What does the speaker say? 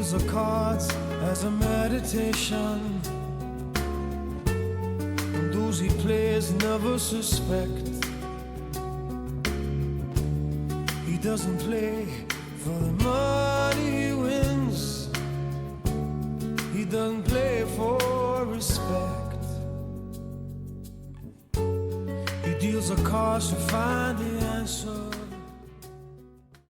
deals the cards as a meditation, and those he plays never suspect. He doesn't play for the money he wins, he doesn't play for respect. He deals the cards to find the answer,